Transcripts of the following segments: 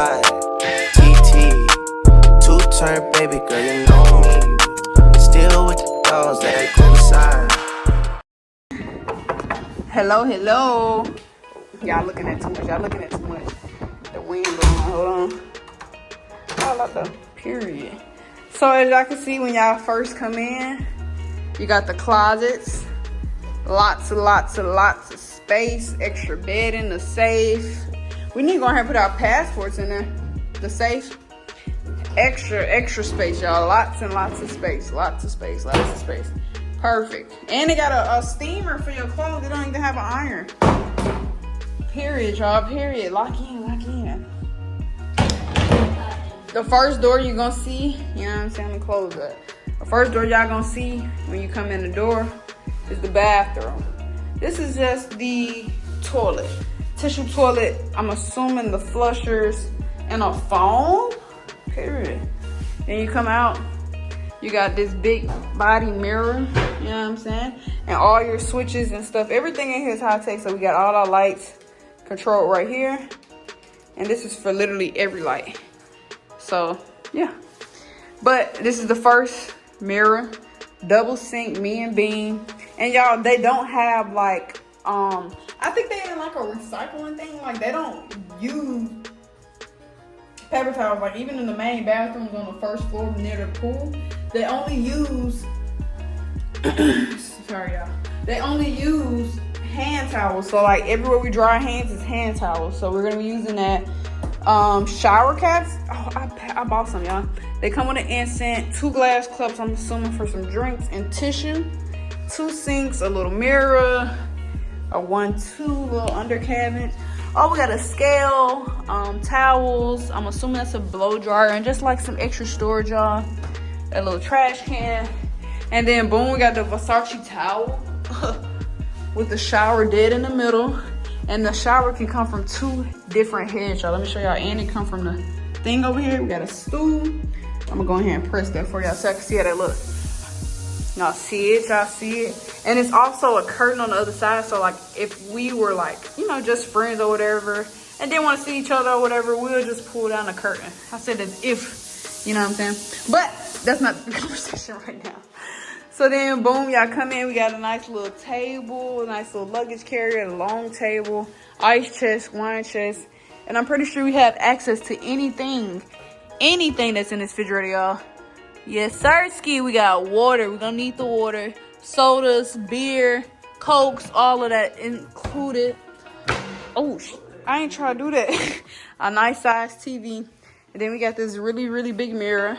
side. TT, two-turn baby girl, you know me. Still with the dogs that go inside. Hello, hello. Y'all looking at too much. Y'all looking at too much. The wind blowing. Hold on. I like the period. So as y'all can see, when y'all first come in, you got the closets. Lots of space. Extra bed in the safe. We need to go ahead and put our passports in there. The safe. Extra space, y'all. Lots of space. Lots of space. Perfect. And they got a steamer for your clothes. They don't even have an iron. Period, y'all. Period. Lock in. The first door you're gonna see, you know what I'm saying? I'm gonna close that. The first door y'all gonna see when you come in the door is the bathroom. This is just the toilet. Tissue toilet. I'm assuming the flushers and a phone. Period. Then you come out, you got this big body mirror, you know what I'm saying? And all your switches and stuff. Everything in here is high tech, so we got all our lights controlled right here. And this is for literally every light. So, yeah. But this is the first mirror. Double sink, me and Bean. And y'all, they don't have like, I think they in like a recycling thing. Like they don't use paper towels. Like even in the main bathrooms on the first floor near the pool, they only use, sorry y'all. They only use hand towels. So like everywhere we dry our hands is hand towels. So we're gonna be using that. Shower caps. Oh, I bought some, y'all. They come with an insert, 2 glass cups, I'm assuming for some drinks, and tissue, 2 sinks, a little mirror, a 1-2 little under cabinet. Oh, we got a scale, towels. I'm assuming that's a blow dryer, and just like some extra storage, y'all. A little trash can, and then boom, we got the Versace towel with the shower dead in the middle. And the shower can come from 2 different heads, y'all. Let me show y'all. And it come from the thing over here. We got a stool. I'm gonna go ahead and press that for y'all so I can see how that looks. Y'all see it? Y'all see it? And it's also a curtain on the other side. So like if we were like, you know, just friends or whatever, and didn't want to see each other or whatever, we'll just pull down the curtain. I said as if, you know what I'm saying? But that's not the conversation right now. So then, boom, y'all come in. We got a nice little table, a nice little luggage carrier, a long table, ice chest, wine chest. And I'm pretty sure we have access to anything that's in this refrigerator, y'all. Yes, sir, ski. We got water. We're going to need the water. Sodas, beer, Cokes, all of that included. Oh, I ain't trying to do that. A nice size TV. And then we got this really big mirror.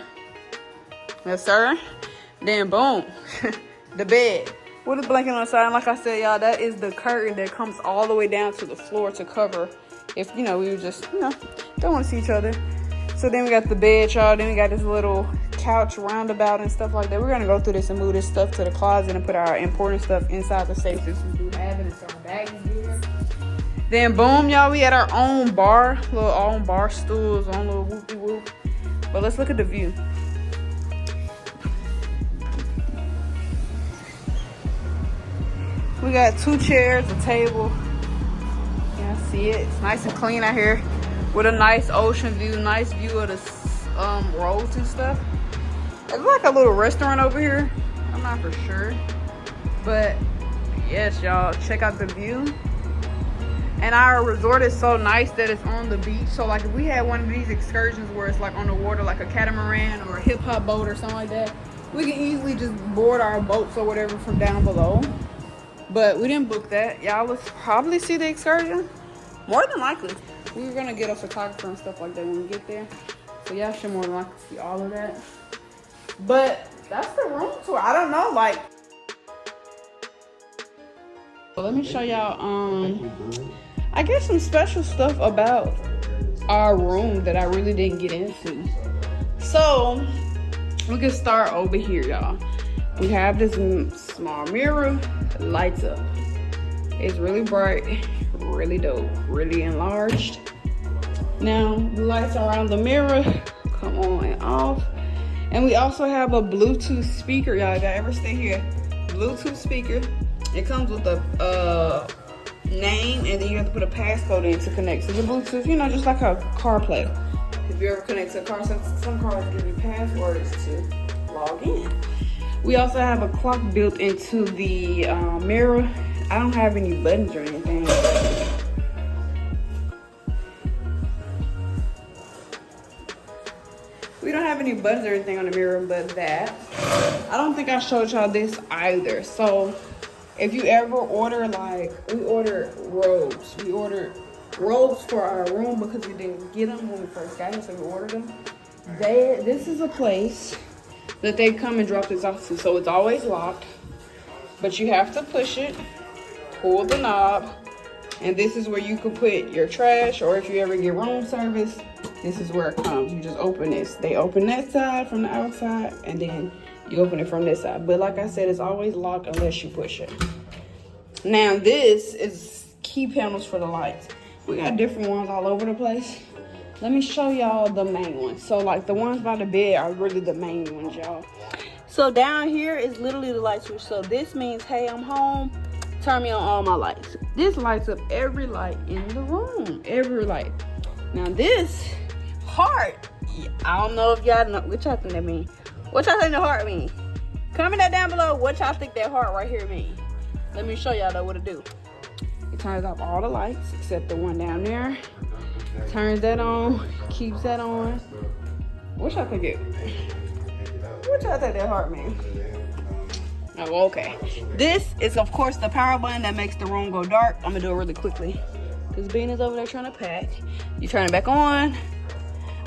Yes, sir. Then boom, the bed with a blanket on the side. And like I said, y'all, that is the curtain that comes all the way down to the floor to cover if, you know, we were just, you know, don't want to see each other. So then we got the bed, y'all. Then we got this little couch roundabout and stuff like that. We're going to go through this and move this stuff to the closet and put our important stuff inside the safe since we do have it. And so our bags here. Then boom, y'all, we had our own bar, own bar stools, own little whoopie-whoop. But let's look at the view. We got 2 chairs, a table. Yeah, see it. It's nice and clean out here with a nice ocean view, nice view of the roads and stuff. It's like a little restaurant over here. I'm not for sure. But yes, y'all, check out the view. And our resort is so nice that it's on the beach. So like if we had one of these excursions where it's like on the water, like a catamaran or a hip hop boat or something like that, we can easily just board our boats or whatever from down below. But we didn't book that. Y'all will probably see the excursion. More than likely. We were gonna get a photographer and stuff like that when we get there. So y'all should more than likely see all of that. But that's the room tour. I don't know, like. So let me show y'all, I guess some special stuff about our room that I really didn't get into. So we can start over here, y'all. We have this small mirror, lights up. It's really bright, really dope, really enlarged. Now, the lights around the mirror come on and off. And we also have a Bluetooth speaker, y'all. If y'all ever stay here, Bluetooth speaker. It comes with a name, and then you have to put a passcode in to connect to the Bluetooth. You know, just like a CarPlay. If you ever connect to a car, some cars give you passwords to log in. We also have a clock built into the mirror. I don't have any buttons or anything. We don't have any buttons or anything on the mirror but that. I don't think I showed y'all this either. So if you ever order, like, we ordered robes. We ordered robes for our room because we didn't get them when we first got here, so we ordered them. This is a place that they come and drop this off to. So it's always locked, but you have to push it, pull the knob, and this is where you can put your trash, or if you ever get room service, this is where it comes. You just open this. They open that side from the outside, and then you open it from this side. But like I said, it's always locked unless you push it. Now this is key panels for the lights. We got different ones all over the place. Let me show y'all the main ones. So like the ones by the bed are really the main ones, y'all. So down here is literally the light switch. So this means, hey, I'm home, turn me on all my lights. This lights up every light in the room, every light. Now this heart, I don't know if y'all know, what y'all think that mean? What y'all think the heart mean? Comment that down below, what y'all think that heart right here mean. Let me show y'all though what it do. It turns off all the lights except the one down there. Turns that on, keeps that on. What y'all think what y'all think that heart mean? Oh, okay. This is of course the power button that makes the room go dark. I'm gonna do it really quickly because Bean is over there trying to pack. You turn it back on.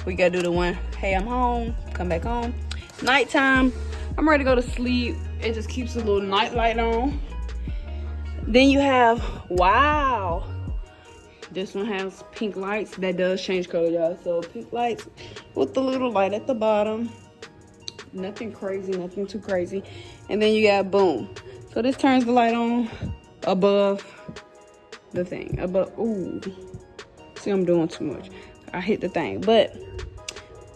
We gotta do the one, hey, I'm home, come back home. Nighttime, I'm ready to go to sleep. It just keeps a little night light on. Then you have, wow, this one has pink lights. That does change color, y'all. So pink lights with the little light at the bottom. Nothing crazy, nothing too crazy. And then you got boom. So this turns the light on above the thing. Above, ooh. See, I'm doing too much. I hit the thing, but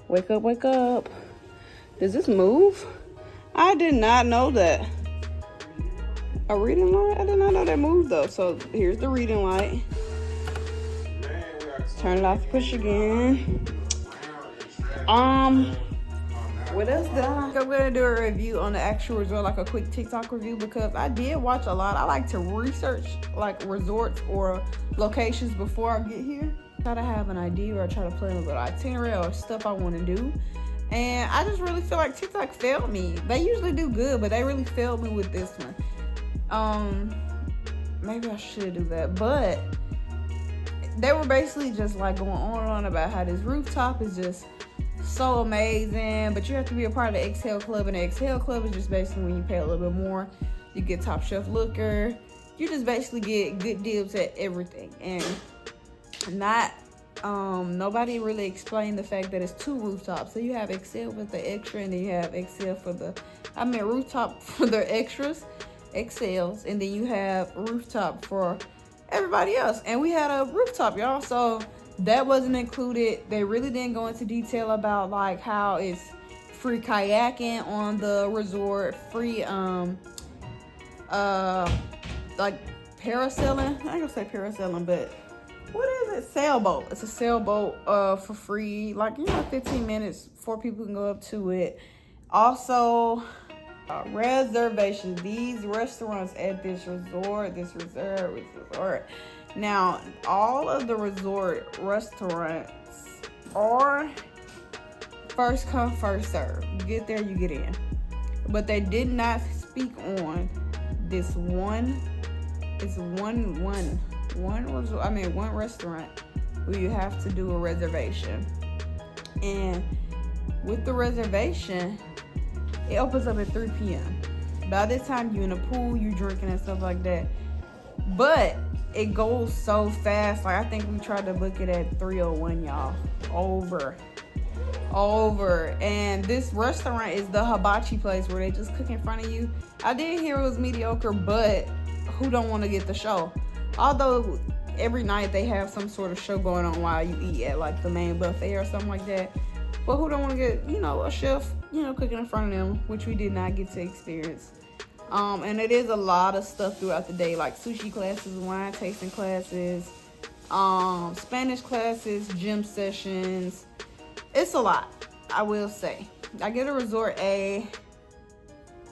wake up, wake up. Does this move? I did not know that. A reading light? I did not know that moved though. So here's the reading light. Turn it off, push again. What else did I like? I'm gonna do a review on the actual resort, like a quick TikTok review, because I did watch a lot. I like to research like resorts or locations before I get here. Try to have an idea, or try to plan a little itinerary or stuff I want to do. And I just really feel like TikTok failed me. They usually do good, but they really failed me with this one. Maybe I should do that, but they were basically just like going on and on about how this rooftop is just so amazing, but you have to be a part of the Exhale Club, and the Exhale Club is just basically when you pay a little bit more, you get top shelf liquor. You just basically get good deals at everything, and not nobody really explained the fact that it's two rooftops. So you have Exhale with the extra, and then you have Exhale for the, rooftop for the extras, Exhales, and then you have rooftop for everybody else. And we had a rooftop, y'all, so that wasn't included. They really didn't go into detail about like how it's free kayaking on the resort, free like parasailing. I ain't gonna say parasailing, but what is it? Sailboat. It's a sailboat for free, like 15 minutes, 4 people can go up to it. Also reservations. These restaurants at this resort, now all of the resort restaurants are first come first serve. You get there, you get in. But they did not speak on this one restaurant where you have to do a reservation. And with the reservation, it opens up at 3 p.m. By this time, you're in a pool, you're drinking and stuff like that. But it goes so fast. Like, I think we tried to book it at 3:01, y'all. Over. And this restaurant is the hibachi place where they just cook in front of you. I did hear it was mediocre, but who don't want to get the show? Although every night they have some sort of show going on while you eat at like the main buffet or something like that. But who don't want to get, a chef, cooking in front of them, which we did not get to experience. And it is a lot of stuff throughout the day, like sushi classes, wine tasting classes, Spanish classes, gym sessions. It's a lot, I will say. I get a resort A.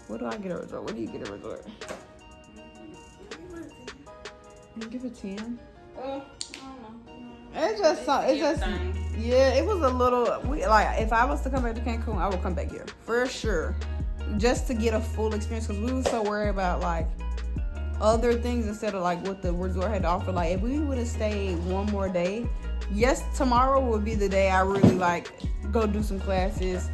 What do I get a resort? What do you get a resort? You give it 10? I don't know. It's just yeah, it was a little, like, if I was to come back to Cancun, I would come back here for sure, just to get a full experience, because we were so worried about like other things instead of like what the resort had to offer. Like, if we would have stayed one more day, yes, tomorrow would be the day I really like go do some classes,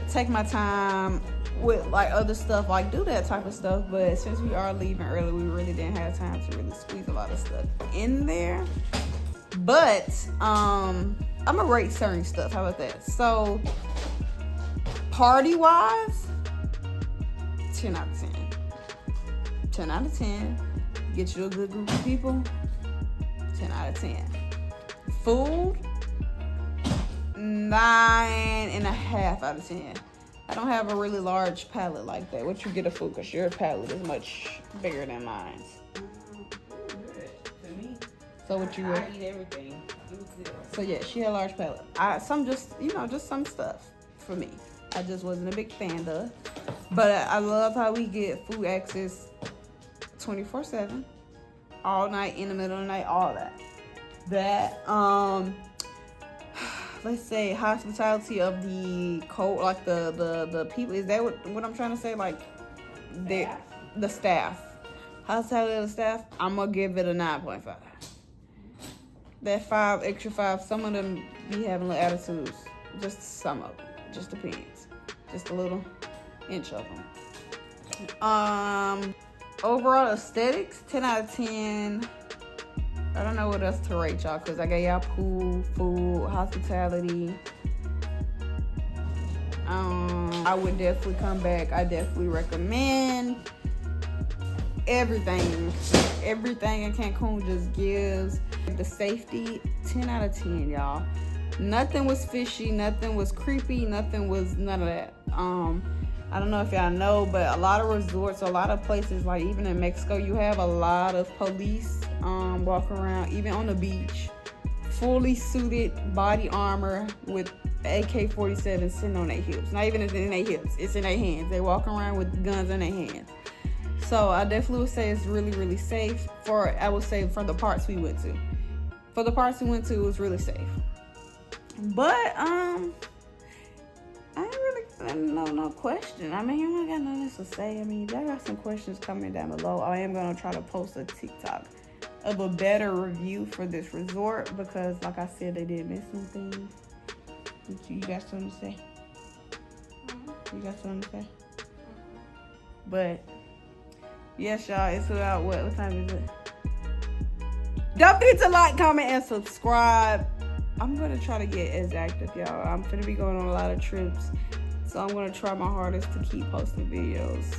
take my time with like other stuff, like do that type of stuff. But since we are leaving early, we really didn't have time to really squeeze a lot of stuff in there. But I'm gonna rate certain stuff. How about that? So party wise, 10 out of 10. 10 out of 10. Get you a good group of people, 10 out of 10. Food, 9.5 out of 10. I don't have a really large palate like that. What you get of food, because your palate is much bigger than mine. So what you I eat everything. It was good. So yeah, she had a large palate. Just some stuff for me. I just wasn't a big fan of. But I love how we get food access 24/7, all night, in the middle of the night, all that. Let's say hospitality of the like the people. Is that what I'm trying to say? Like the staff. Hospitality of the staff. I'm gonna give it a 9.5. That 5, extra 5, some of them be having little attitudes. Just some of them. Just depends. Just a little inch of them. Overall aesthetics, 10 out of 10. I don't know what else to rate y'all, because I got y'all pool, food, hospitality. I would definitely come back. I definitely recommend everything. Everything in Cancun just gives. The safety, 10 out of 10, y'all. Nothing was fishy, nothing was creepy, none of that. I don't know if y'all know, but a lot of resorts, a lot of places, like even in Mexico, you have a lot of police walking around, even on the beach, fully suited, body armor with AK-47 sitting on their hips. Not even in their hips, it's in their hands. They walk around with guns in their hands. So I definitely would say it's really, really safe for the parts we went to. For the parts we went to, it was really safe. But I ain't really no question. I mean, I don't got nothing else to say. I mean, y'all got some questions coming down below. I am gonna try to post a TikTok of a better review for this resort, because like I said, they did miss some things. You got something to say? You got something to say? But yes, y'all, it's about what time is it? Don't forget to like, comment, and subscribe. I'm gonna try to get as active, y'all. I'm gonna be going on a lot of trips, so I'm gonna try my hardest to keep posting videos.